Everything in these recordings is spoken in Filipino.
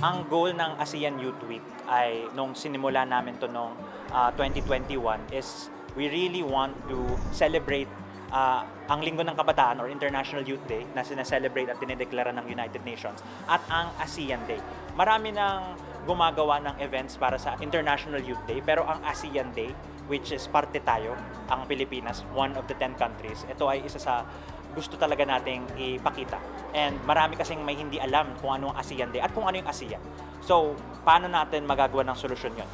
Ang goal ng ASEAN Youth Week ay, nung sinimula namin to noong 2021, is we really want to celebrate ang Linggo ng Kabataan or International Youth Day na sinaselebrate at dinideklara ng United Nations at ang ASEAN Day. Marami nang gumagawa ng events para sa International Youth Day, pero ang ASEAN Day, which is parte tayo, ang Pilipinas, one of the 10 countries, ito ay isa sa gusto talaga nating ipakita. And marami kasing may hindi alam kung ano ang ASEAN Day at kung ano yung ASEAN. So, paano natin magagawa ng solusyon yun?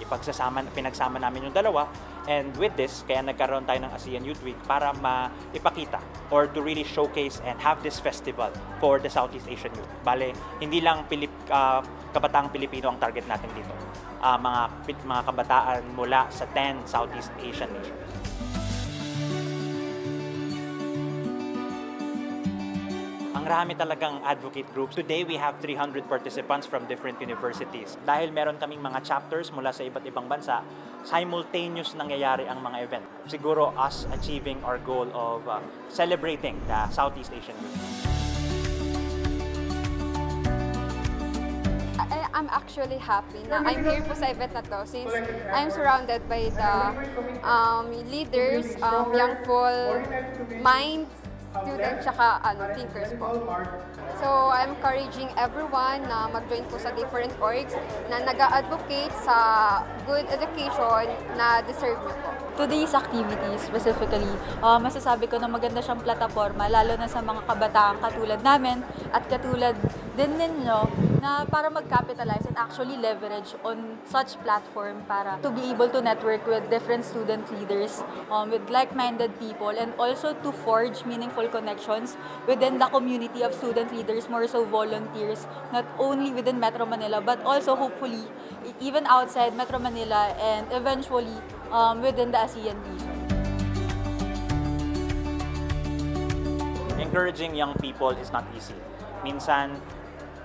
Pinagsama namin yung dalawa, and with this, kaya nagkaroon tayo ng ASEAN Youth Week para maipakita or to really showcase and have this festival for the Southeast Asian youth. Bale, hindi lang kabataang Pilipino ang target natin dito. Mga kabataan mula sa 10 Southeast Asian nations. Ang rami talagang advocate groups. Today, we have 300 participants from different universities. Dahil meron kaming mga chapters mula sa iba't ibang bansa, simultaneous nangyayari ang mga event. Siguro us achieving our goal of celebrating the Southeast Asian youth. I'm actually happy na I'm here po sa event na to since I'm surrounded by the leaders, young full minds, students, tsaka thinkers po. So, I'm encouraging everyone na mag-join po sa different orgs na nag-advocate sa good education na deserve nyo po. Today's activities specifically, masasabi ko na maganda siyang plataforma lalo na sa mga kabataan katulad namin at katulad din ninyo na para mag-capitalize and actually leverage on such platform para to be able to network with different student leaders, with like-minded people, and also to forge meaningful connections within the community of student leaders, more so volunteers, not only within Metro Manila but also hopefully even outside Metro Manila and eventually within the ASEAN region. Encouraging young people is not easy. Minsan,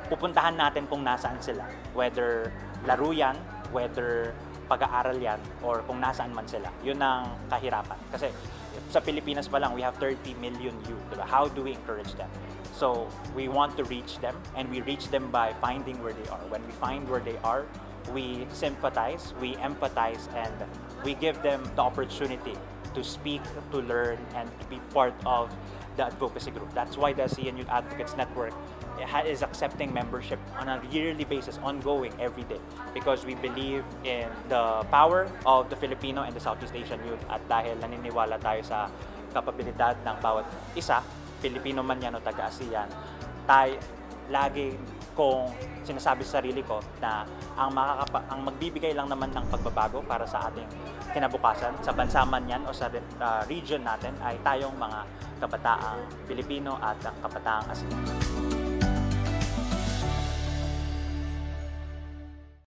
pupuntahan natin kung nasaan sila. Whether laro yan, whether pag-aaral yan, or kung nasaan man sila. Yun ang kahirapan. Kasi sa Pilipinas pa lang, we have 30 million youth. Diba? How do we encourage them? So, we want to reach them, and we reach them by finding where they are. When we find where they are, we sympathize, we empathize, and we give them the opportunity to speak, to learn, and to be part of the advocacy group. That's why the ASEAN Youth Advocates Network is accepting membership on a yearly basis, ongoing, every day. Because we believe in the power of the Filipino and the Southeast Asian youth, at dahil naniniwala tayo sa kapabilidad ng bawat isa, Pilipino man yan o taga-ASEAN, tayo lagi kong sinasabi sa sarili ko na ang magbibigay lang naman ng pagbabago para sa ating kinabukasan, sa bansa man yan o sa region natin, ay tayong mga kabataang Pilipino at ang kabataang ASEAN.